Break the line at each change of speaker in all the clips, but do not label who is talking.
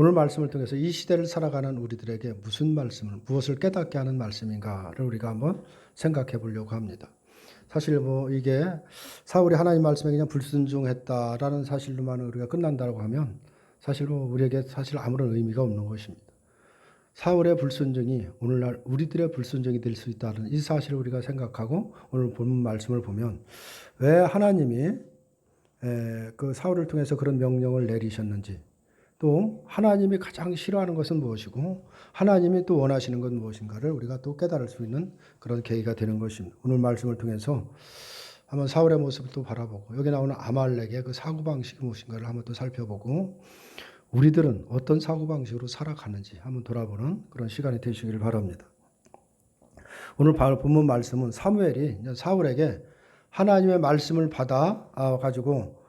오늘 말씀을 통해서 이 시대를 살아가는 우리들에게 무슨 말씀을, 무엇을 깨닫게 하는 말씀인가를 우리가 한번 생각해 보려고 합니다. 사실 이게 사울이 하나님 말씀에 그냥 불순종했다라는 사실로만 우리가 끝난다고 하면 사실 우리에게 사실 아무런 의미가 없는 것입니다. 사울의 불순종이 오늘날 우리들의 불순종이 될 수 있다는 이 사실을 우리가 생각하고 오늘 본문 말씀을 보면 왜 하나님이 그 사울을 통해서 그런 명령을 내리셨는지, 또 하나님이 가장 싫어하는 것은 무엇이고 하나님이 또 원하시는 건 무엇인가를 우리가 또 깨달을 수 있는 그런 계기가 되는 것입니다. 오늘 말씀을 통해서 한번 사울의 모습을 또 바라보고 여기 나오는 아말렉의 그 사고방식이 무엇인가를 한번 또 살펴보고 우리들은 어떤 사고방식으로 살아가는지 한번 돌아보는 그런 시간이 되시기를 바랍니다. 오늘 본문 말씀은 사무엘이 사울에게 하나님의 말씀을 받아 가지고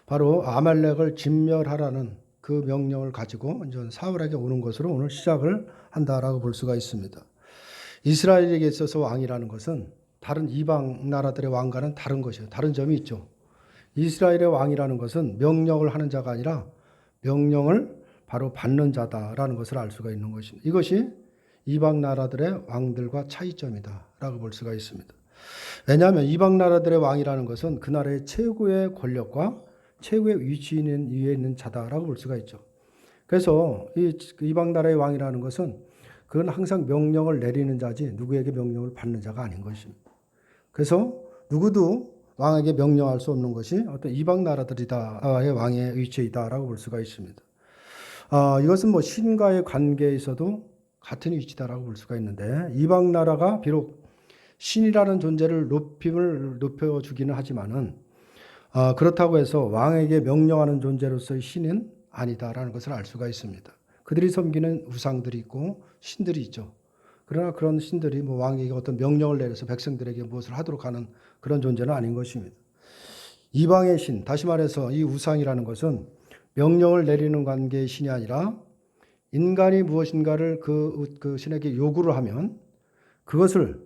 바로 아말렉을 진멸하라는 그 명령을 가지고 이제 사울에게 오는 것으로 오늘 시작을 한다라고 볼 수가 있습니다. 이스라엘에게 있어서 왕이라는 것은 다른 이방 나라들의 왕과는 다른 것이에요. 다른 점이 있죠. 이스라엘의 왕이라는 것은 명령을 하는 자가 아니라 명령을 바로 받는 자다라는 것을 알 수가 있는 것입니다. 이것이 이방 나라들의 왕들과 차이점이다라고 볼 수가 있습니다. 왜냐하면 이방 나라들의 왕이라는 것은 그 나라의 최고의 권력과 최고의 위치에 있는 자다라고 볼 수가 있죠. 그래서 이방 나라의 왕이라는 것은 그건 항상 명령을 내리는 자지 누구에게 명령을 받는 자가 아닌 것입니다. 그래서 누구도 왕에게 명령할 수 없는 것이 어떤 이방 나라들이다의 왕의 위치에 있다라고 볼 수가 있습니다. 이것은 신과의 관계에서도 같은 위치다라고 볼 수가 있는데 이방 나라가 비록 신이라는 존재를 높여주기는 하지만은 그렇다고 해서 왕에게 명령하는 존재로서의 신은 아니다라는 것을 알 수가 있습니다. 그들이 섬기는 우상들이 있고 신들이 있죠. 그러나 그런 신들이 왕에게 어떤 명령을 내려서 백성들에게 무엇을 하도록 하는 그런 존재는 아닌 것입니다. 이방의 신, 다시 말해서 이 우상이라는 것은 명령을 내리는 관계의 신이 아니라 인간이 무엇인가를 그 신에게 요구를 하면 그것을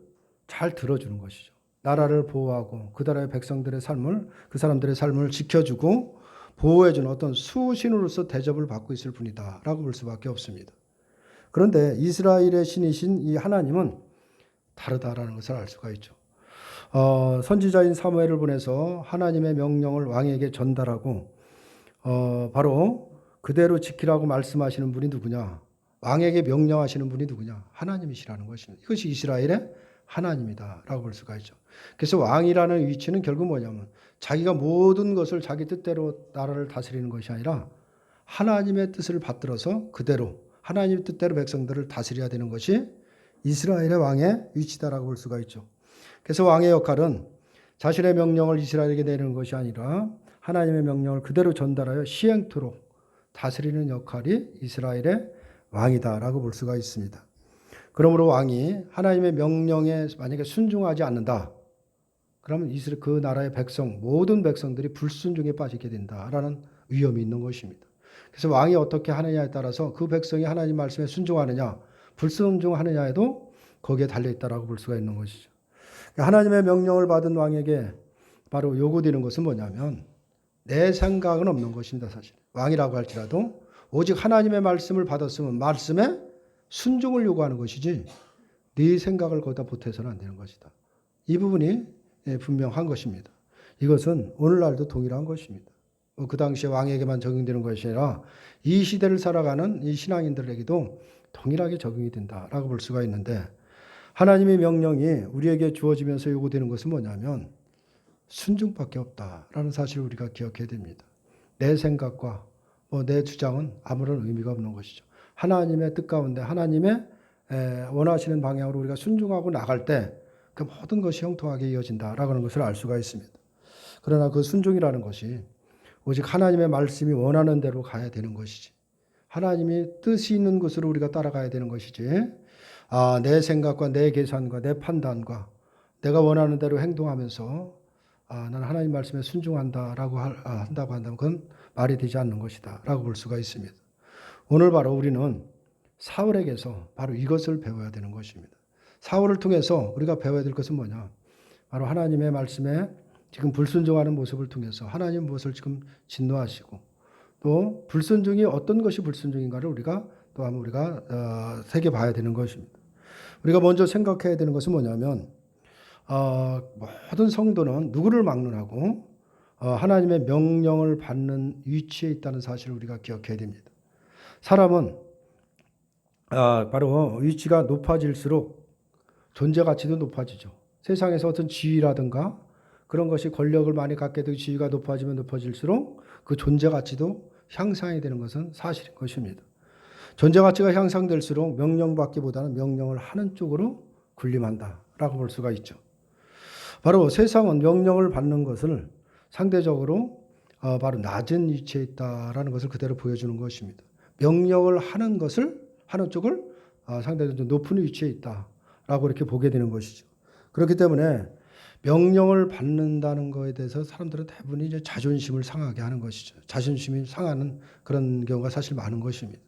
잘 들어주는 것이죠. 나라를 보호하고 그 나라의 백성들의 삶을, 그 사람들의 삶을 지켜주고 보호해주는 어떤 수신으로서 대접을 받고 있을 뿐이다 라고 볼 수밖에 없습니다. 그런데 이스라엘의 신이신 이 하나님은 다르다라는 것을 알 수가 있죠. 선지자인 사무엘을 보내서 하나님의 명령을 왕에게 전달하고 바로 그대로 지키라고 말씀하시는 분이 누구냐? 왕에게 명령하시는 분이 누구냐? 하나님이시라는 것입니다. 이것이 이스라엘의 하나님이다라고 볼 수가 있죠. 그래서 왕이라는 위치는 결국 뭐냐면 자기가 모든 것을 자기 뜻대로 나라를 다스리는 것이 아니라 하나님의 뜻을 받들어서 그대로 하나님의 뜻대로 백성들을 다스려야 되는 것이 이스라엘의 왕의 위치다라고 볼 수가 있죠. 그래서 왕의 역할은 자신의 명령을 이스라엘에게 내리는 것이 아니라 하나님의 명령을 그대로 전달하여 시행토록 다스리는 역할이 이스라엘의 왕이다라고 볼 수가 있습니다. 그러므로 왕이 하나님의 명령에 만약에 순종하지 않는다. 그러면 그 나라의 모든 백성들이 불순종에 빠지게 된다라는 위험이 있는 것입니다. 그래서 왕이 어떻게 하느냐에 따라서 그 백성이 하나님 말씀에 순종하느냐, 불순종하느냐에도 거기에 달려있다라고 볼 수가 있는 것이죠. 하나님의 명령을 받은 왕에게 바로 요구되는 것은 뭐냐면 내 생각은 없는 것입니다. 사실 왕이라고 할지라도 오직 하나님의 말씀을 받았으면 말씀에 순종을 요구하는 것이지 네 생각을 거기다 보태서는 안 되는 것이다. 이 부분이 분명한 것입니다. 이것은 오늘날도 동일한 것입니다. 그 당시에 왕에게만 적용되는 것이 아니라 이 시대를 살아가는 이 신앙인들에게도 동일하게 적용이 된다라고 볼 수가 있는데 하나님의 명령이 우리에게 주어지면서 요구되는 것은 뭐냐면 순종밖에 없다라는 사실을 우리가 기억해야 됩니다. 내 생각과 내 주장은 아무런 의미가 없는 것이죠. 하나님의 뜻 가운데 하나님의 원하시는 방향으로 우리가 순종하고 나갈 때 그 모든 것이 형통하게 이어진다라고 하는 것을 알 수가 있습니다. 그러나 그 순종이라는 것이 오직 하나님의 말씀이 원하는 대로 가야 되는 것이지 하나님이 뜻이 있는 것으로 우리가 따라가야 되는 것이지 내 생각과 내 계산과 내 판단과 내가 원하는 대로 행동하면서 나는 하나님 말씀에 순종한다라고 한다고 한다면 그건 말이 되지 않는 것이다 라고 볼 수가 있습니다. 오늘 바로 우리는 사울에게서 바로 이것을 배워야 되는 것입니다. 사울을 통해서 우리가 배워야 될 것은 뭐냐? 바로 하나님의 말씀에 지금 불순종하는 모습을 통해서 하나님 무엇을 지금 진노하시고 또 불순종이 어떤 것이 불순종인가를 우리가 또 한번 우리가 새겨봐야 되는 것입니다. 우리가 먼저 생각해야 되는 것은 뭐냐면 모든 성도는 누구를 막론하고 하나님의 명령을 받는 위치에 있다는 사실을 우리가 기억해야 됩니다. 사람은 바로 위치가 높아질수록 존재 가치도 높아지죠. 세상에서 어떤 지위라든가 그런 것이 권력을 많이 갖게 되고 지위가 높아지면 높아질수록 그 존재 가치도 향상이 되는 것은 사실인 것입니다. 존재 가치가 향상될수록 명령받기보다는 명령을 하는 쪽으로 군림한다라고 볼 수가 있죠. 바로 세상은 명령을 받는 것을 상대적으로 바로 낮은 위치에 있다라는 것을 그대로 보여주는 것입니다. 명령을 하는 쪽을 상대적으로 높은 위치에 있다라고 이렇게 보게 되는 것이죠. 그렇기 때문에 명령을 받는다는 것에 대해서 사람들은 대부분 이제 자존심을 상하게 하는 것이죠. 자존심이 상하는 그런 경우가 사실 많은 것입니다.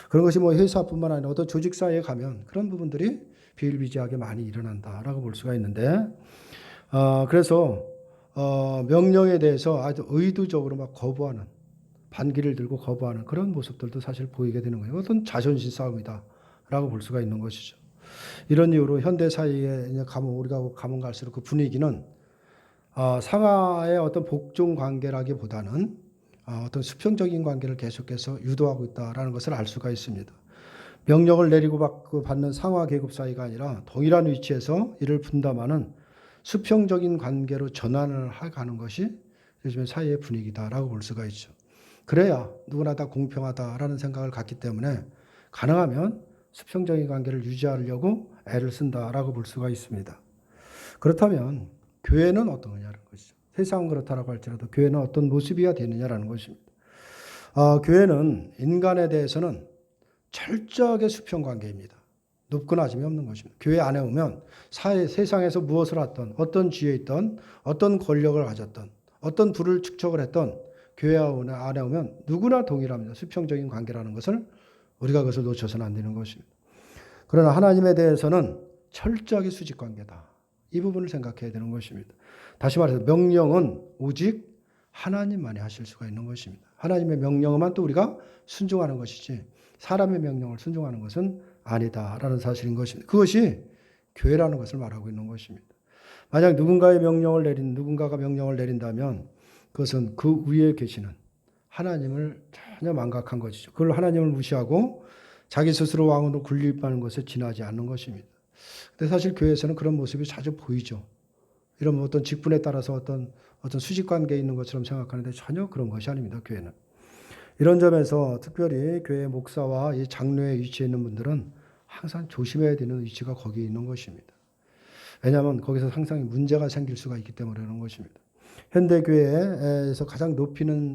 그런 것이 뭐 회사뿐만 아니라 어떤 조직 사회에 가면 그런 부분들이 비일비재하게 많이 일어난다라고 볼 수가 있는데, 그래서 명령에 대해서 아주 의도적으로 막 거부하는, 반기를 들고 거부하는 그런 모습들도 사실 보이게 되는 거예요. 어떤 자존심 싸움이다라고 볼 수가 있는 것이죠. 이런 이유로 현대 사회에 우리가 가면 갈수록 그 분위기는 상하의 어떤 복종 관계라기보다는 어떤 수평적인 관계를 계속해서 유도하고 있다라는 것을 알 수가 있습니다. 명령을 내리고 받는 상하 계급 사이가 아니라 동일한 위치에서 이를 분담하는 수평적인 관계로 전환을 해가는 것이 요즘의 사회의 분위기다라고 볼 수가 있죠. 그래야 누구나 다 공평하다라는 생각을 갖기 때문에 가능하면 수평적인 관계를 유지하려고 애를 쓴다라고 볼 수가 있습니다. 그렇다면 교회는 어떤 거냐는 것이죠. 세상은 그렇다라고 할지라도 교회는 어떤 모습이어야 되느냐라는 것입니다. 교회는 인간에 대해서는 철저하게 수평 관계입니다. 높거나 낮음이 없는 것입니다. 교회 안에 오면 세상에서 무엇을 하든 어떤 지위에 있든 어떤 권력을 가졌든 어떤 부를 축적을 했던 교회 안에 오면 누구나 동일합니다. 수평적인 관계라는 것을 우리가 그것을 놓쳐서는 안 되는 것입니다. 그러나 하나님에 대해서는 철저하게 수직 관계다. 이 부분을 생각해야 되는 것입니다. 다시 말해서 명령은 오직 하나님만이 하실 수가 있는 것입니다. 하나님의 명령만 또 우리가 순종하는 것이지 사람의 명령을 순종하는 것은 아니다라는 사실인 것입니다. 그것이 교회라는 것을 말하고 있는 것입니다. 만약 누군가가 명령을 내린다면 그것은 그 위에 계시는 하나님을 전혀 망각한 것이죠. 그걸 하나님을 무시하고 자기 스스로 왕으로 군림하는 것에 지나지 않는 것입니다. 근데 사실 교회에서는 그런 모습이 자주 보이죠. 이런 어떤 직분에 따라서 어떤 수직 관계에 있는 것처럼 생각하는데 전혀 그런 것이 아닙니다. 교회는. 이런 점에서 특별히 교회 목사와 이 장로의 위치에 있는 분들은 항상 조심해야 되는 위치가 거기에 있는 것입니다. 왜냐하면 거기서 항상 문제가 생길 수가 있기 때문에 그런 것입니다. 현대 교회에서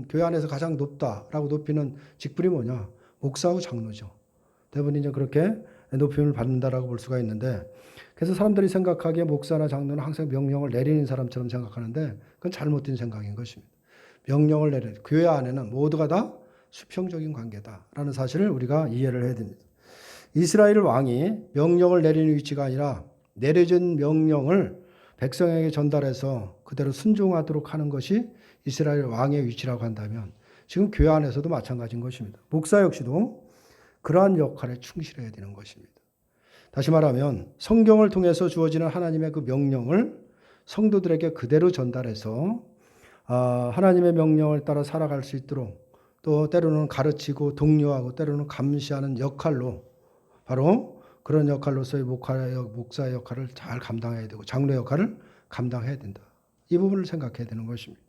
교회 안에서 가장 높다라고 높이는 직분이 뭐냐? 목사하고 장로죠. 대부분 이제 그렇게 높임을 받는다라고 볼 수가 있는데, 그래서 사람들이 생각하기에 목사나 장로는 항상 명령을 내리는 사람처럼 생각하는데 그건 잘못된 생각인 것입니다. 명령을 내리는 교회 안에는 모두가 다 수평적인 관계다라는 사실을 우리가 이해를 해야 됩니다. 이스라엘 왕이 명령을 내리는 위치가 아니라 내려진 명령을 백성에게 전달해서 그대로 순종하도록 하는 것이 이스라엘 왕의 위치라고 한다면 지금 교회 안에서도 마찬가지인 것입니다. 목사 역시도 그러한 역할에 충실해야 되는 것입니다. 다시 말하면 성경을 통해서 주어지는 하나님의 그 명령을 성도들에게 그대로 전달해서 하나님의 명령을 따라 살아갈 수 있도록 또 때로는 가르치고 독려하고 때로는 감시하는 역할로 바로 그런 역할로서의 목사의 역할을 잘 감당해야 되고 장로의 역할을 감당해야 된다. 이 부분을 생각해야 되는 것입니다.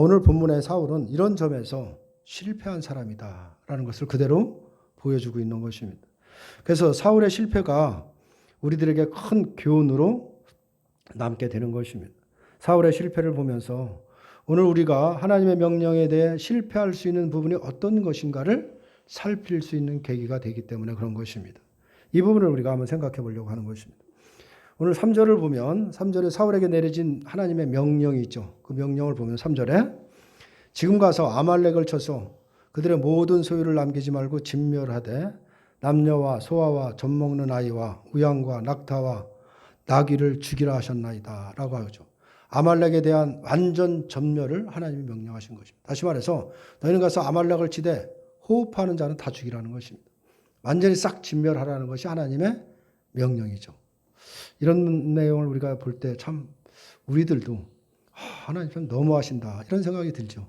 오늘 본문의 사울은 이런 점에서 실패한 사람이다라는 것을 그대로 보여주고 있는 것입니다. 그래서 사울의 실패가 우리들에게 큰 교훈으로 남게 되는 것입니다. 사울의 실패를 보면서 오늘 우리가 하나님의 명령에 대해 실패할 수 있는 부분이 어떤 것인가를 살필 수 있는 계기가 되기 때문에 그런 것입니다. 이 부분을 우리가 한번 생각해 보려고 하는 것입니다. 오늘 3절을 보면 3절에 사울에게 내려진 하나님의 명령이 있죠. 그 명령을 보면 3절에 지금 가서 아말렉을 쳐서 그들의 모든 소유를 남기지 말고 진멸하되 남녀와 소아와 젖먹는 아이와 우양과 낙타와 나귀를 죽이라 하셨나이다 라고 하죠. 아말렉에 대한 완전 전멸을 하나님이 명령하신 것입니다. 다시 말해서 너희는 가서 아말렉을 치되 호흡하는 자는 다 죽이라는 것입니다. 완전히 싹 진멸하라는 것이 하나님의 명령이죠. 이런 내용을 우리가 볼 때 참 우리들도 하나님 참 너무하신다 이런 생각이 들죠.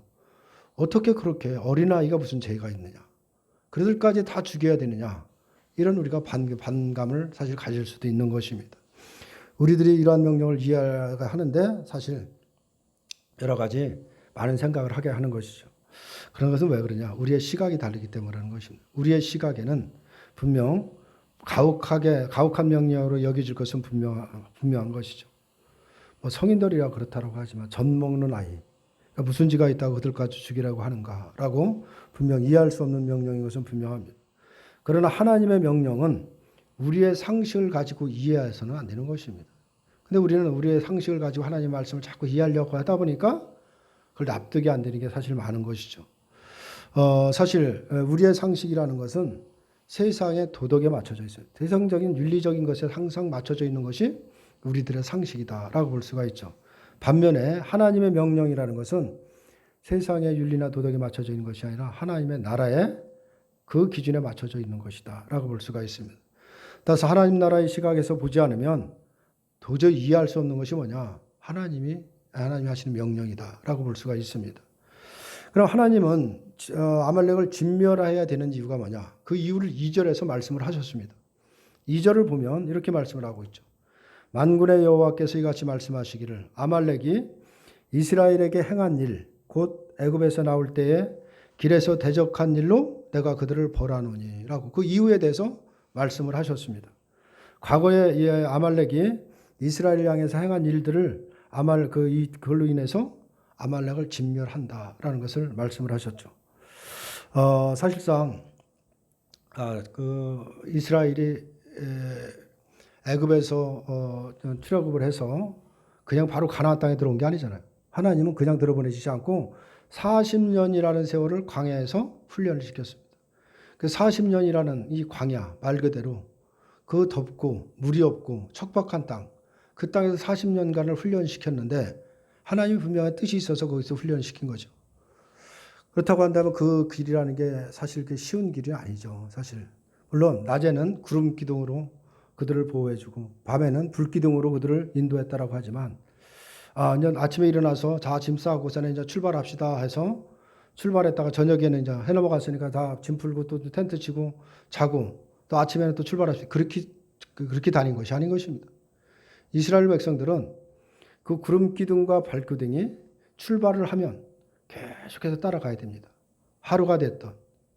어떻게 그렇게 어린아이가 무슨 죄가 있느냐. 그들까지 다 죽여야 되느냐. 이런 우리가 반감을 사실 가질 수도 있는 것입니다. 우리들이 이러한 명령을 이해하는데 사실 여러 가지 많은 생각을 하게 하는 것이죠. 그런 것은 왜 그러냐. 우리의 시각이 다르기 때문이라는 것입니다. 우리의 시각에는 분명 가혹한 명령으로 여겨질 것은 분명한 것이죠. 뭐 성인들이라 그렇다고 하지만 젖 먹는 아이, 그러니까 무슨 죄가 있다고 그들까지 죽이라고 하는가라고 분명 이해할 수 없는 명령인 것은 분명합니다. 그러나 하나님의 명령은 우리의 상식을 가지고 이해해서는 안 되는 것입니다. 근데 우리는 우리의 상식을 가지고 하나님의 말씀을 자꾸 이해하려고 하다 보니까 그걸 납득이 안 되는 게 사실 많은 것이죠. 사실 우리의 상식이라는 것은 세상의 도덕에 맞춰져 있어요. 세상적인 윤리적인 것에 항상 맞춰져 있는 것이 우리들의 상식이다라고 볼 수가 있죠. 반면에 하나님의 명령이라는 것은 세상의 윤리나 도덕에 맞춰져 있는 것이 아니라 하나님의 나라의 그 기준에 맞춰져 있는 것이다라고 볼 수가 있습니다. 따라서 하나님 나라의 시각에서 보지 않으면 도저히 이해할 수 없는 것이 뭐냐? 하나님이 하시는 명령이다라고 볼 수가 있습니다. 그럼 하나님은 아말렉을 진멸해야 되는 이유가 뭐냐? 그 이유를 2절에서 말씀을 하셨습니다. 2절을 보면 이렇게 말씀을 하고 있죠. 만군의 여호와께서 이같이 말씀하시기를 아말렉이 이스라엘에게 행한 일, 곧 애굽에서 나올 때에 길에서 대적한 일로 내가 그들을 벌하노니 라고 그 이유에 대해서 말씀을 하셨습니다. 과거에 아말렉이 이스라엘 향해서 행한 일들을 그걸로 인해서 아말렉을 진멸한다라는 것을 말씀을 하셨죠. 사실상 그 이스라엘이 애굽에서 출애굽을 해서 그냥 바로 가나안 땅에 들어온 게 아니잖아요. 하나님은 그냥 들어보내시지 않고 40년이라는 세월을 광야에서 훈련을 시켰습니다. 그 40년이라는 이 광야 말 그대로 그 덥고 물이 없고 척박한 땅, 그 땅에서 40년간을 훈련시켰는데 하나님이 분명한 뜻이 있어서 거기서 훈련시킨 거죠. 그렇다고 한다면 그 길이라는 게 사실 그 쉬운 길이 아니죠. 사실 물론 낮에는 구름 기둥으로 그들을 보호해주고 밤에는 불 기둥으로 그들을 인도했다라고 하지만 이제 아침에 일어나서 자 짐 싸고서는 이제 출발합시다 해서 출발했다가 저녁에는 이제 해 넘어갔으니까 다 짐 풀고 또 텐트 치고 자고 또 아침에는 또 출발합시다. 그렇게 다닌 것이 아닌 것입니다. 이스라엘 백성들은 그 구름 기둥과 발기둥이 출발을 하면 계속해서 따라가야 됩니다. 하루가 됐든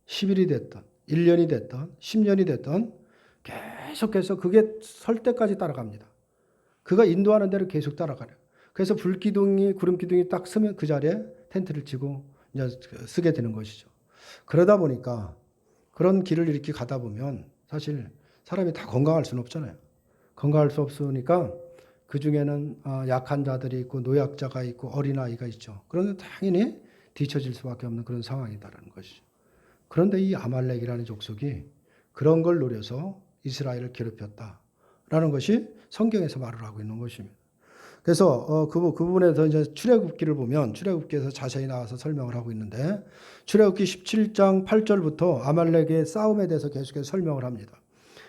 10일이 됐든 1년이 됐든 10년이 됐든 계속해서 그게 설 때까지 따라갑니다. 그가 인도하는 대로 계속 따라가요. 그래서 구름 기둥이 딱 서면 그 자리에 텐트를 치고 이제 쓰게 되는 것이죠. 그러다 보니까 그런 길을 이렇게 가다 보면 사실 사람이 다 건강할 수는 없잖아요. 건강할 수 없으니까 그 중에는 약한 자들이 있고 노약자가 있고 어린아이가 있죠. 그러면 당연히 뒤처질 수밖에 없는 그런 상황이다라는 것이죠. 그런데 이 아말렉이라는 족속이 그런 걸 노려서 이스라엘을 괴롭혔다라는 것이 성경에서 말을 하고 있는 것입니다. 그래서 그 부분에서 이제 출애굽기를 보면 출애굽기에서 자세히 나와서 설명을 하고 있는데 출애굽기 17장 8절부터 아말렉의 싸움에 대해서 계속해서 설명을 합니다.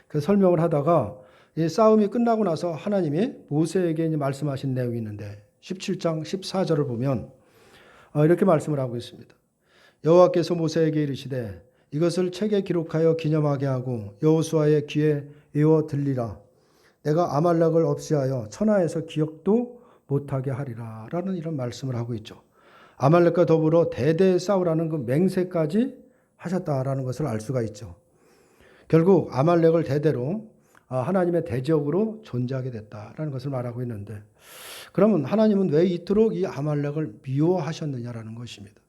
그 설명을 하다가 이 싸움이 끝나고 나서 하나님이 모세에게 이제 말씀하신 내용이 있는데 17장 14절을 보면 이렇게 말씀을 하고 있습니다. 여호와께서 모세에게 이르시되 이것을 책에 기록하여 기념하게 하고 여호수아의 귀에 외워 들리라. 내가 아말렉을 없애하여 천하에서 기억도 못하게 하리라 라는 이런 말씀을 하고 있죠. 아말렉과 더불어 대대 싸우라는 그 맹세까지 하셨다라는 것을 알 수가 있죠. 결국 아말렉을 대대로 하나님의 대적으로 존재하게 됐다라는 것을 말하고 있는데 그러면 하나님은 왜 이토록 이 아말렉을 미워하셨느냐라는 것입니다.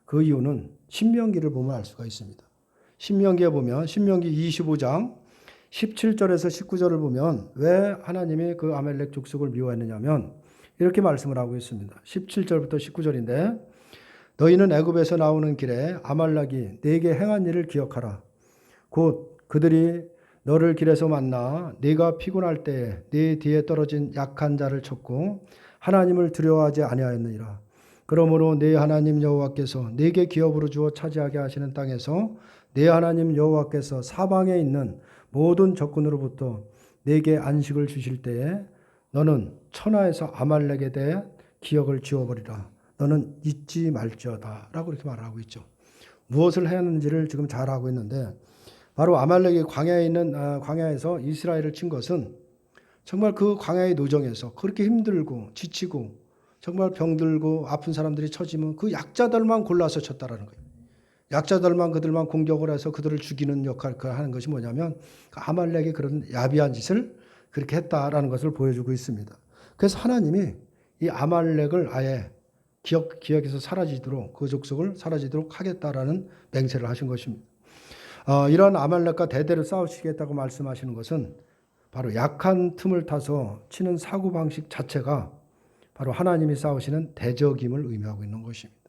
그 이유는 신명기를 보면 알 수가 있습니다. 신명기에 보면 신명기 25장 17절에서 19절을 보면 왜 하나님이 그 아말렉 족속을 미워했느냐면 이렇게 말씀을 하고 있습니다. 17절부터 19절인데 너희는 애굽에서 나오는 길에 아말렉이 네게 행한 일을 기억하라. 곧 그들이 너를 길에서 만나 네가 피곤할 때에 네 뒤에 떨어진 약한 자를 쳤고 하나님을 두려워하지 아니하였느니라. 그러므로 네 하나님 여호와께서 네게 기업으로 주어 차지하게 하시는 땅에서 네 하나님 여호와께서 사방에 있는 모든 적군으로부터 네게 안식을 주실 때에 너는 천하에서 아말렉에 대해 기억을 지워버리라. 너는 잊지 말지어다. 라고 이렇게 말하고 있죠. 무엇을 해야 하는지를 지금 잘 하고 있는데, 바로 아말렉이 광야에서 이스라엘을 친 것은 정말 그 광야의 노정에서 그렇게 힘들고 지치고 정말 병들고 아픈 사람들이 처지면 그 약자들만 골라서 쳤다라는 거예요. 약자들만 그들만 공격을 해서 그들을 죽이는 역할을 하는 것이 뭐냐면 아말렉이 그런 야비한 짓을 그렇게 했다라는 것을 보여주고 있습니다. 그래서 하나님이 이 아말렉을 아예 기억에서 사라지도록, 그 족속을 사라지도록 하겠다라는 맹세를 하신 것입니다. 이러한 아말렉과 대대로 싸우시겠다고 말씀하시는 것은 바로 약한 틈을 타서 치는 사고방식 자체가 바로 하나님이 싸우시는 대적임을 의미하고 있는 것입니다.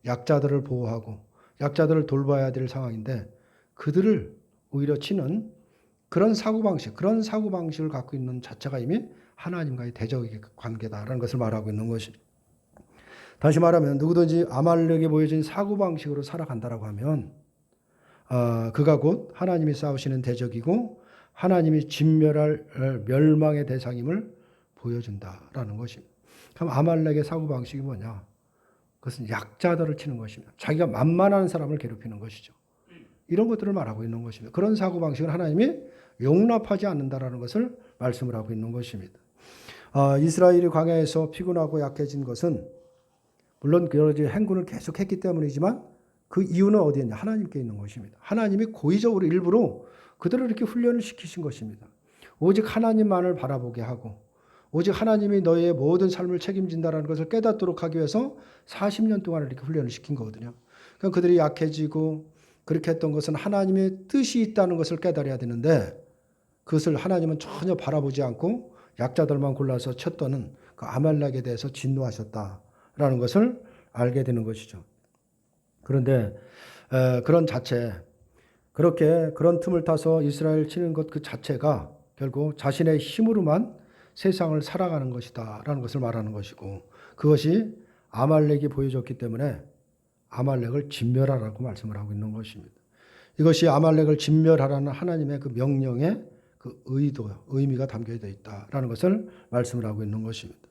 약자들을 보호하고 약자들을 돌봐야 될 상황인데 그들을 오히려 치는 그런 사고방식을 갖고 있는 자체가 이미 하나님과의 대적의 관계다라는 것을 말하고 있는 것입니다. 다시 말하면 누구든지 아말렉에 보여진 사고방식으로 살아간다라고 하면 그가 곧 하나님이 싸우시는 대적이고 하나님이 진멸할 멸망의 대상임을 보여준다라는 것입니다. 그럼 아말렉의 사고방식이 뭐냐? 그것은 약자들을 치는 것입니다. 자기가 만만한 사람을 괴롭히는 것이죠. 이런 것들을 말하고 있는 것입니다. 그런 사고방식은 하나님이 용납하지 않는다라는 것을 말씀을 하고 있는 것입니다. 이스라엘이 광야에서 피곤하고 약해진 것은 물론 여러 행군을 계속했기 때문이지만 그 이유는 어디였냐? 하나님께 있는 것입니다. 하나님이 고의적으로 일부러 그들을 이렇게 훈련을 시키신 것입니다. 오직 하나님만을 바라보게 하고 오직 하나님이 너의 모든 삶을 책임진다는 것을 깨닫도록 하기 위해서 40년 동안 이렇게 훈련을 시킨 거거든요. 그러니까 그들이 약해지고 그렇게 했던 것은 하나님의 뜻이 있다는 것을 깨달아야 되는데 그것을 하나님은 전혀 바라보지 않고 약자들만 골라서 쳤더는 그 아말렉에 대해서 진노하셨다라는 것을 알게 되는 것이죠. 그런데 그런 틈을 타서 이스라엘 치는 것 그 자체가 결국 자신의 힘으로만 세상을 살아가는 것이다라는 것을 말하는 것이고 그것이 아말렉이 보여줬기 때문에 아말렉을 진멸하라고 말씀을 하고 있는 것입니다. 이것이 아말렉을 진멸하라는 하나님의 그 명령의 그 의미가 담겨 있다라는 것을 말씀을 하고 있는 것입니다.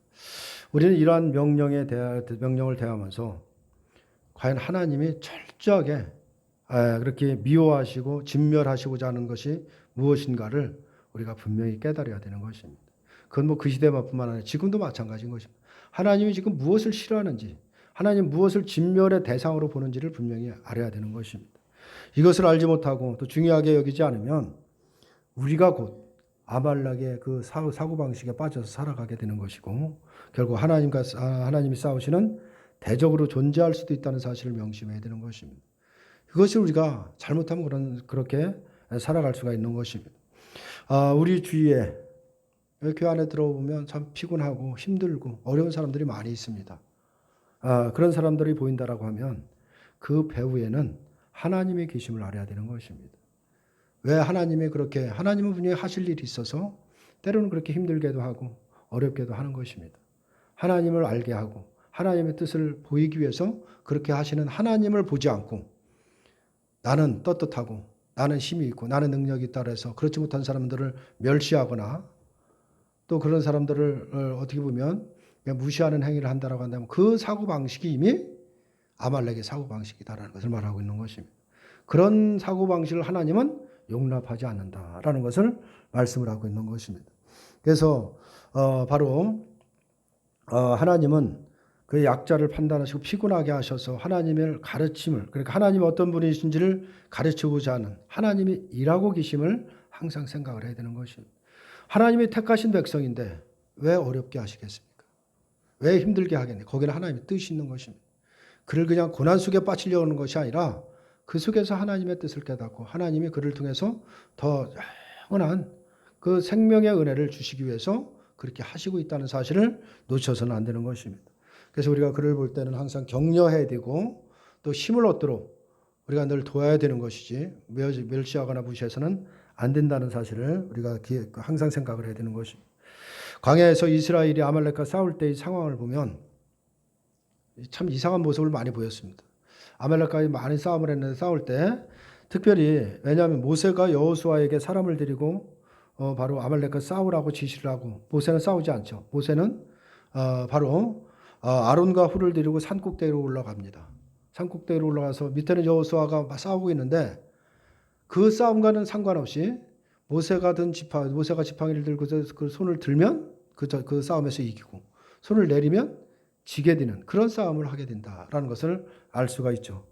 우리는 이러한 명령을 대하면서 과연 하나님이 철저하게 그렇게 미워하시고 진멸하시고자 하는 것이 무엇인가를 우리가 분명히 깨달아야 되는 것입니다. 그건 그 시대만뿐만 아니라 지금도 마찬가지인 것입니다. 하나님이 지금 무엇을 싫어하는지, 하나님 무엇을 진멸의 대상으로 보는지를 분명히 알아야 되는 것입니다. 이것을 알지 못하고 또 중요하게 여기지 않으면 우리가 곧 아말렉의 그 사고방식에 빠져서 살아가게 되는 것이고 결국 하나님이 싸우시는 대적으로 존재할 수도 있다는 사실을 명심해야 되는 것입니다. 그것이 우리가 잘못하면 그렇게 살아갈 수가 있는 것입니다. 우리 주위에 교회 안에 들어보면 참 피곤하고 힘들고 어려운 사람들이 많이 있습니다. 그런 사람들이 보인다라고 하면 그 배후에는 하나님의 계심을 알아야 되는 것입니다. 왜 하나님은 분명히 하실 일이 있어서 때로는 그렇게 힘들게도 하고 어렵게도 하는 것입니다. 하나님을 알게 하고 하나님의 뜻을 보이기 위해서 그렇게 하시는 하나님을 보지 않고 나는 떳떳하고 나는 힘이 있고 나는 능력이 있다 해서 그렇지 못한 사람들을 멸시하거나 또 그런 사람들을 어떻게 보면 무시하는 행위를 한다라고 한다면 그 사고방식이 이미 아말렉의 사고방식이다라는 것을 말하고 있는 것입니다. 그런 사고방식을 하나님은 용납하지 않는다라는 것을 말씀을 하고 있는 것입니다. 그래서 바로 하나님은 그 약자를 판단하시고 피곤하게 하셔서 하나님의 가르침을 그러니까 하나님이 어떤 분이신지를 가르치고자 하는 하나님이 일하고 계심을 항상 생각을 해야 되는 것입니다. 하나님이 택하신 백성인데 왜 어렵게 하시겠습니까? 왜 힘들게 하겠니? 거기는 하나님의 뜻이 있는 것입니다. 그를 그냥 고난 속에 빠지려고 하는 것이 아니라 그 속에서 하나님의 뜻을 깨닫고 하나님이 그를 통해서 더 영원한 그 생명의 은혜를 주시기 위해서 그렇게 하시고 있다는 사실을 놓쳐서는 안 되는 것입니다. 그래서 우리가 그를 볼 때는 항상 격려해야 되고 또 힘을 얻도록 우리가 늘 도와야 되는 것이지 멸시하거나 무시해서는 안 된다는 사실을 우리가 항상 생각을 해야 되는 것입니다. 광야에서 이스라엘이 아말렉과 싸울 때의 상황을 보면 참 이상한 모습을 많이 보였습니다. 아말렉과 많이 싸움을 했는데 싸울 때 특별히 왜냐하면 모세가 여호수아에게 사람을 데리고 바로 아말렉과 싸우라고 지시를 하고 모세는 싸우지 않죠. 모세는 바로 아론과 훌을 데리고 산꼭대기로 올라갑니다. 산꼭대기로 올라가서 밑에는 여호수아가 싸우고 있는데 그 싸움과는 상관없이 모세가 지팡이를 들고 그 손을 들면 그 싸움에서 이기고 손을 내리면 지게 되는 그런 싸움을 하게 된다라는 것을 알 수가 있죠.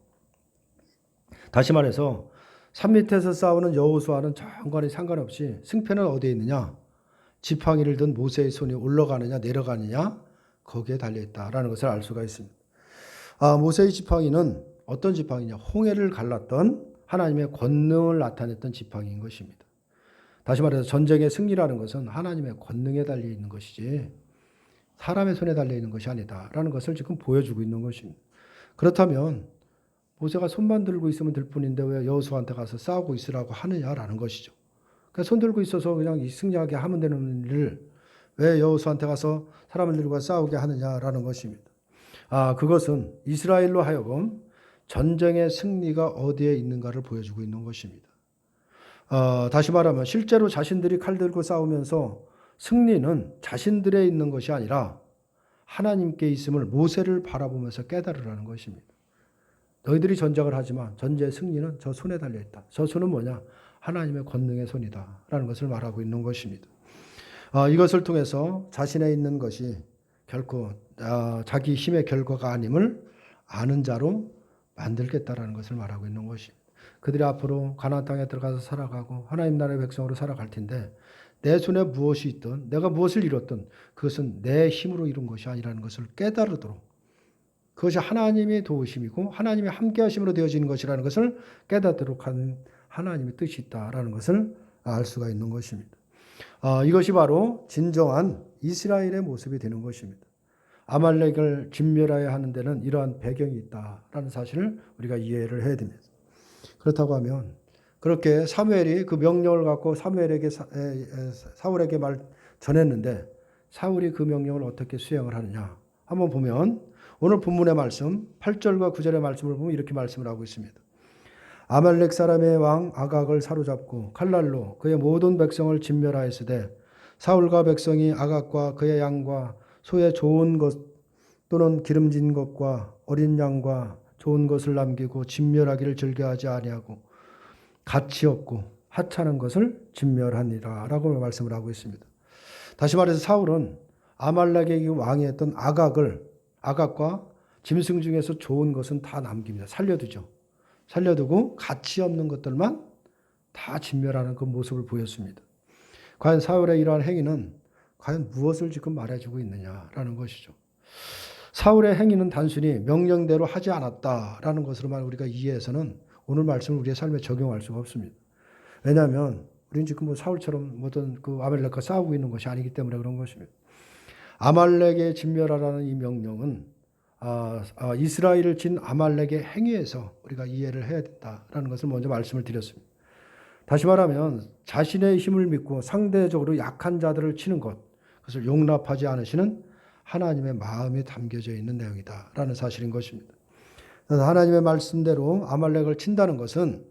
다시 말해서 산 밑에서 싸우는 여호수아는 정관이 상관없이 승패는 어디에 있느냐? 지팡이를 든 모세의 손이 올라가느냐 내려가느냐 거기에 달려있다라는 것을 알 수가 있습니다. 모세의 지팡이는 어떤 지팡이냐? 홍해를 갈랐던 하나님의 권능을 나타냈던 지팡이인 것입니다. 다시 말해서 전쟁의 승리라는 것은 하나님의 권능에 달려있는 것이지 사람의 손에 달려있는 것이 아니다라는 것을 지금 보여주고 있는 것입니다. 그렇다면 모세가 손만 들고 있으면 될 뿐인데 왜 여호수아한테 가서 싸우고 있으라고 하느냐라는 것이죠. 그러니까 손 들고 있어서 그냥 승리하게 하면 되는 일을 왜 여호수아한테 가서 사람을 들고 싸우게 하느냐라는 것입니다. 그것은 이스라엘로 하여금 전쟁의 승리가 어디에 있는가를 보여주고 있는 것입니다. 다시 말하면 실제로 자신들이 칼 들고 싸우면서 승리는 자신들에 있는 것이 아니라 하나님께 있음을 모세를 바라보면서 깨달으라는 것입니다. 너희들이 전쟁을 하지만 전쟁의 승리는 저 손에 달려있다. 저 손은 뭐냐? 하나님의 권능의 손이다 라는 것을 말하고 있는 것입니다. 이것을 통해서 자신에 있는 것이 결코 자기 힘의 결과가 아님을 아는 자로 만들겠다라는 것을 말하고 있는 것입니다. 그들이 앞으로 가나안 땅에 들어가서 살아가고 하나님 나라의 백성으로 살아갈 텐데 내 손에 무엇이 있든 내가 무엇을 이뤘든 그것은 내 힘으로 이룬 것이 아니라는 것을 깨달으도록 그것이 하나님의 도우심이고 하나님의 함께하심으로 되어지는 것이라는 것을 깨닫도록 하는 하나님의 뜻이 있다라는 것을 알 수가 있는 것입니다. 이것이 바로 진정한 이스라엘의 모습이 되는 것입니다. 아말렉을 진멸해야 하는 데는 이러한 배경이 있다라는 사실을 우리가 이해를 해야 됩니다. 그렇다고 하면 그렇게 사무엘이 그 명령을 갖고 사울에게 말 전했는데 사울이 그 명령을 어떻게 수행을 하느냐 한번 보면 오늘 본문의 말씀 8절과 9절의 말씀을 보면 이렇게 말씀을 하고 있습니다. 아말렉 사람의 왕 아각을 사로잡고 칼날로 그의 모든 백성을 진멸하였으되 사울과 백성이 아각과 그의 양과 소의 좋은 것 또는 기름진 것과 어린 양과 좋은 것을 남기고 진멸하기를 즐겨하지 아니하고 가치 없고 하찮은 것을 진멸하니라 라고 말씀을 하고 있습니다. 다시 말해서 사울은 아말렉의 왕이었던 아각과 짐승 중에서 좋은 것은 다 남깁니다. 살려두고 가치 없는 것들만 다 진멸하는 그 모습을 보였습니다. 과연 사울의 이러한 행위는 과연 무엇을 지금 말해주고 있느냐라는 것이죠. 사울의 행위는 단순히 명령대로 하지 않았다라는 것으로만 우리가 이해해서는 오늘 말씀을 우리의 삶에 적용할 수가 없습니다. 왜냐하면 우리는 지금 사울처럼 그 아말렉과 싸우고 있는 것이 아니기 때문에 그런 것입니다. 아말렉의 진멸하라는 이 명령은 이스라엘을 진 아말렉의 행위에서 우리가 이해를 해야 된다라는 것을 먼저 말씀을 드렸습니다. 다시 말하면 자신의 힘을 믿고 상대적으로 약한 자들을 치는 것, 그것을 용납하지 않으시는 하나님의 마음이 담겨져 있는 내용이다라는 사실인 것입니다. 하나님의 말씀대로 아말렉을 친다는 것은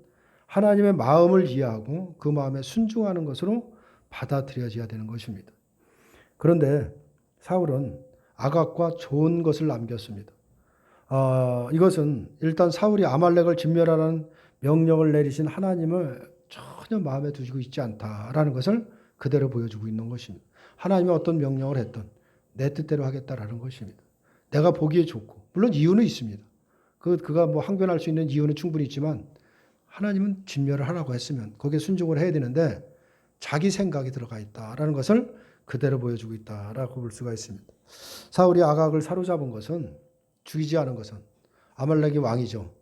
하나님의 마음을 이해하고 그 마음에 순종하는 것으로 받아들여져야 되는 것입니다. 그런데 사울은 아각과 좋은 것을 남겼습니다. 이것은 일단 사울이 아말렉을 진멸하라는 명령을 내리신 하나님을 전혀 마음에 두시고 있지 않다라는 것을 그대로 보여주고 있는 것입니다. 하나님이 어떤 명령을 했든 내 뜻대로 하겠다라는 것입니다. 내가 보기에 좋고 물론 이유는 있습니다. 그가 항변할 수 있는 이유는 충분히 있지만 하나님은 진멸을 하라고 했으면 거기에 순종을 해야 되는데 자기 생각이 들어가 있다라는 것을 그대로 보여주고 있다라고 볼 수가 있습니다. 사울이 아각을 사로잡은 것은 죽이지 않은 것은 아말렉이 왕이죠.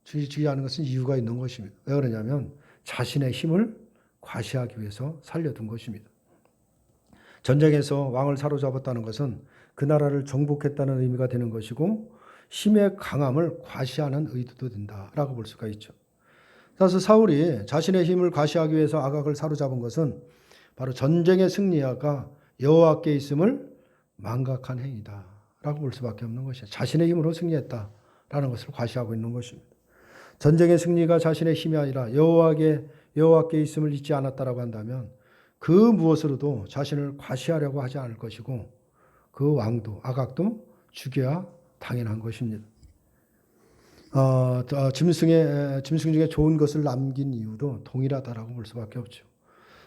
죽이지 않은 것은 이유가 있는 것입니다. 왜 그러냐면 자신의 힘을 과시하기 위해서 살려둔 것입니다. 전쟁에서 왕을 사로잡았다는 것은 그 나라를 정복했다는 의미가 되는 것이고 힘의 강함을 과시하는 의도도 된다라고 볼 수가 있죠. 그래서 사울이 자신의 힘을 과시하기 위해서 아각을 사로잡은 것은 바로 전쟁의 승리가 여호와께 있음을 망각한 행위다 라고 볼 수밖에 없는 것이죠. 자신의 힘으로 승리했다라는 것을 과시하고 있는 것입니다. 전쟁의 승리가 자신의 힘이 아니라 여호와께 있음을 잊지 않았다라고 한다면 그 무엇으로도 자신을 과시하려고 하지 않을 것이고 그 왕도 아각도 죽여야 당연한 것입니다. 짐승 중에 좋은 것을 남긴 이유도 동일하다라고 볼 수밖에 없죠.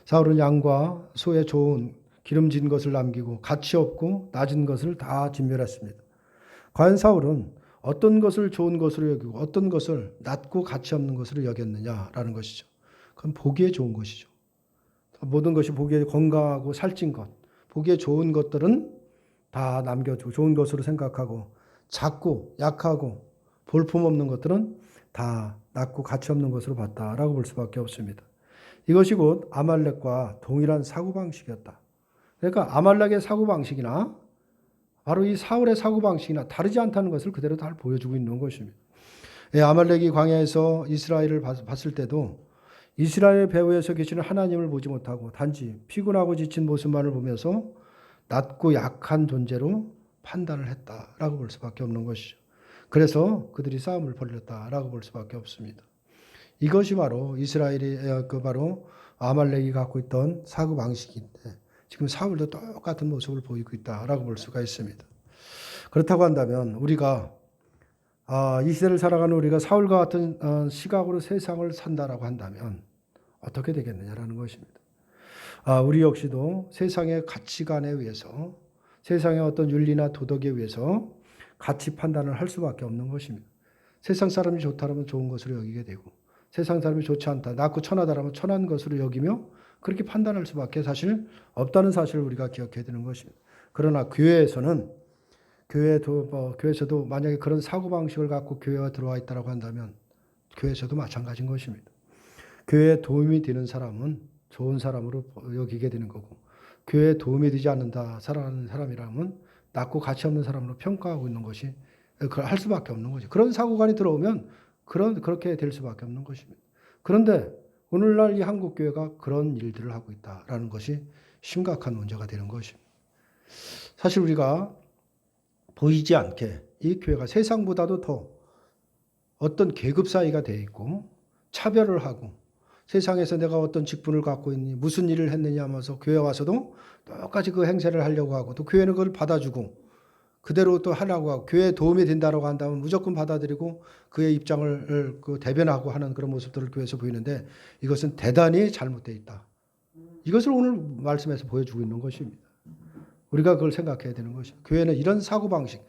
사울은 양과 소의 좋은 기름진 것을 남기고 가치 없고 낮은 것을 다 진멸했습니다. 과연 사울은 어떤 것을 좋은 것으로 여기고 어떤 것을 낮고 가치 없는 것으로 여겼느냐라는 것이죠. 그건 보기에 좋은 것이죠. 모든 것이 보기에 건강하고 살찐 것, 보기에 좋은 것들은 다 남겨두고 좋은 것으로 생각하고 작고 약하고 볼품없는 것들은 다 낮고 가치 없는 것으로 봤다라고 볼 수밖에 없습니다. 이것이 곧 아말렉과 동일한 사고방식이었다. 그러니까 아말렉의 사고방식이나 바로 이 사울의 사고방식이나 다르지 않다는 것을 그대로 다 보여주고 있는 것입니다. 아말렉이 광야에서 이스라엘을 봤을 때도 이스라엘 배후에서 계시는 하나님을 보지 못하고 단지 피곤하고 지친 모습만을 보면서 낮고 약한 존재로 판단을 했다라고 볼 수밖에 없는 것이죠. 그래서 그들이 싸움을 벌였다라고 볼 수밖에 없습니다. 이것이 바로 바로 아말렉이 갖고 있던 사고 방식인데 지금 사울도 똑같은 모습을 보이고 있다라고 볼 수가 있습니다. 그렇다고 한다면 우리가 이 시대를 살아가는 우리가 사울과 같은 시각으로 세상을 산다라고 한다면 어떻게 되겠느냐라는 것입니다. 우리 역시도 세상의 가치관에 의해서 세상의 어떤 윤리나 도덕에 의해서 가치 판단을 할 수밖에 없는 것입니다. 세상 사람이 좋다면 좋은 것으로 여기게 되고 세상 사람이 좋지 않다, 낮고 천하다라면 천한 것으로 여기며 그렇게 판단할 수밖에 사실 없다는 사실을 우리가 기억해야 되는 것입니다. 그러나 교회에서도 만약에 그런 사고방식을 갖고 교회가 들어와 있다고 한다면 교회에서도 마찬가지인 것입니다. 교회에 도움이 되는 사람은 좋은 사람으로 여기게 되는 거고 교회에 도움이 되지 않는다 살아가는 사람이라면 낮고 가치 없는 사람으로 평가하고 있는 것이 그걸 할 수밖에 없는 거죠. 그런 사고관이 들어오면 그렇게 될 수밖에 없는 것입니다. 그런데 오늘날 이 한국 교회가 그런 일들을 하고 있다라는 것이 심각한 문제가 되는 것입니다. 사실 우리가 보이지 않게 이 교회가 세상보다도 더 어떤 계급 사이가 되어 있고 차별을 하고 세상에서 내가 어떤 직분을 갖고 있니 무슨 일을 했느냐 하면서 교회 와서도 똑같이 그 행세를 하려고 하고 또 교회는 그걸 받아주고 그대로 또 하려고 하고 교회에 도움이 된다고 한다면 무조건 받아들이고 그의 입장을 대변하고 하는 그런 모습들을 교회에서 보이는데 이것은 대단히 잘못되어 있다. 이것을 오늘 말씀에서 보여주고 있는 것입니다. 우리가 그걸 생각해야 되는 것입니다. 교회는 이런 사고방식,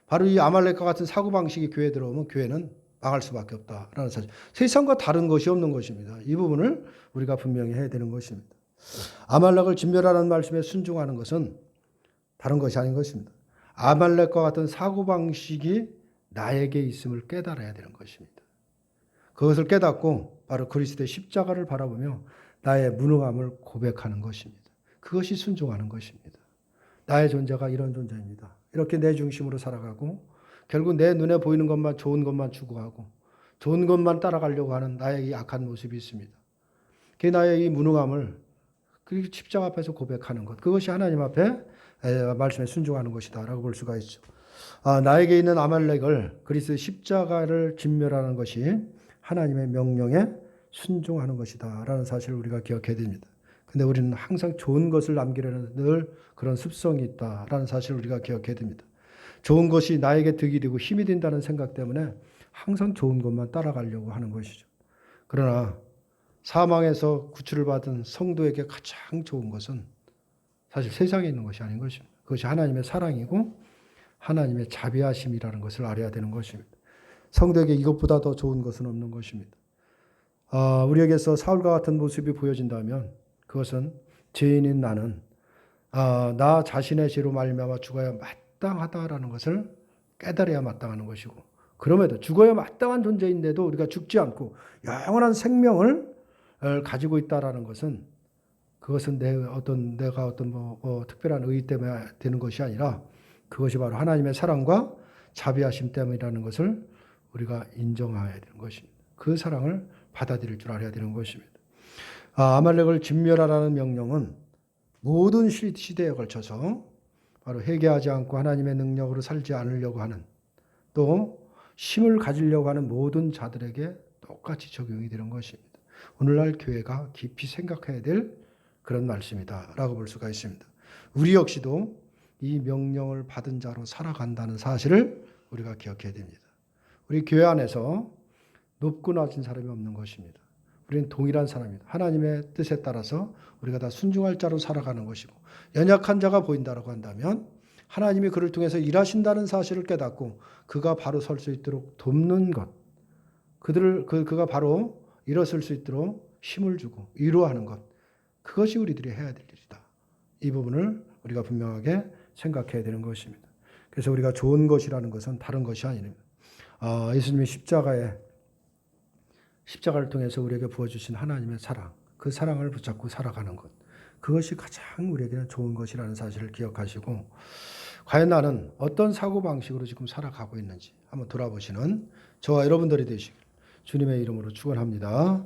바로 이 아말렉과 같은 사고방식이 교회에 들어오면 교회는 망할 수밖에 없다라는 사실. 세상과 다른 것이 없는 것입니다. 이 부분을 우리가 분명히 해야 되는 것입니다. 아말렉을 진멸하라는 말씀에 순종하는 것은 다른 것이 아닌 것입니다. 아말렉과 같은 사고방식이 나에게 있음을 깨달아야 되는 것입니다. 그것을 깨닫고 바로 그리스도의 십자가를 바라보며 나의 무능함을 고백하는 것입니다. 그것이 순종하는 것입니다. 나의 존재가 이런 존재입니다. 이렇게 내 중심으로 살아가고 결국 내 눈에 보이는 것만 좋은 것만 추구하고 좋은 것만 따라가려고 하는 나의 이 악한 모습이 있습니다. 그 나의 이 무능함을 그 십자가 앞에서 고백하는 것, 그것이 하나님 앞에 말씀에 순종하는 것이다 라고 볼 수가 있죠. 나에게 있는 아말렉을 그리스도의 십자가를 진멸하는 것이 하나님의 명령에 순종하는 것이다 라는 사실을 우리가 기억해야 됩니다. 근데 우리는 항상 좋은 것을 남기려는 늘 그런 습성이 있다라는 사실을 우리가 기억해야 됩니다. 좋은 것이 나에게 득이 되고 힘이 된다는 생각 때문에 항상 좋은 것만 따라가려고 하는 것이죠. 그러나 사망에서 구출을 받은 성도에게 가장 좋은 것은 사실 세상에 있는 것이 아닌 것입니다. 그것이 하나님의 사랑이고 하나님의 자비하심이라는 것을 알아야 되는 것입니다. 성도에게 이것보다 더 좋은 것은 없는 것입니다. 우리에게서 사울과 같은 모습이 보여진다면 그것은 죄인인 나는 나 자신의 죄로 말미암아 죽어야 마땅하다라는 것을 깨달아야 마땅하는 것이고 그럼에도 죽어야 마땅한 존재인데도 우리가 죽지 않고 영원한 생명을 가지고 있다라는 것은 그것은 내가 어떤 특별한 의의 때문에 되는 것이 아니라 그것이 바로 하나님의 사랑과 자비하심 때문이라는 것을 우리가 인정해야 되는 것입니다. 그 사랑을 받아들일 줄 알아야 되는 것입니다. 아말렉을 진멸하라는 명령은 모든 시대에 걸쳐서 바로 회개하지 않고 하나님의 능력으로 살지 않으려고 하는, 또 힘을 가지려고 하는 모든 자들에게 똑같이 적용이 되는 것입니다. 오늘날 교회가 깊이 생각해야 될 그런 말씀이다라고 볼 수가 있습니다. 우리 역시도 이 명령을 받은 자로 살아간다는 사실을 우리가 기억해야 됩니다. 우리 교회 안에서 높고 낮은 사람이 없는 것입니다. 우리는 동일한 사람입니다. 하나님의 뜻에 따라서 우리가 다 순종할 자로 살아가는 것이고, 연약한 자가 보인다고 한다면 하나님이 그를 통해서 일하신다는 사실을 깨닫고 그가 바로 설 수 있도록 돕는 것, 그가 바로 일어설 수 있도록 힘을 주고 위로하는 것, 그것이 우리들이 해야 될 일이다. 이 부분을 우리가 분명하게 생각해야 되는 것입니다. 그래서 우리가 좋은 것이라는 것은 다른 것이 아닙니다. 예수님이 십자가를 통해서 우리에게 부어주신 하나님의 사랑, 그 사랑을 붙잡고 살아가는 것, 그것이 가장 우리에게는 좋은 것이라는 사실을 기억하시고, 과연 나는 어떤 사고방식으로 지금 살아가고 있는지 한번 돌아보시는 저와 여러분들이 되시길 주님의 이름으로 축원합니다.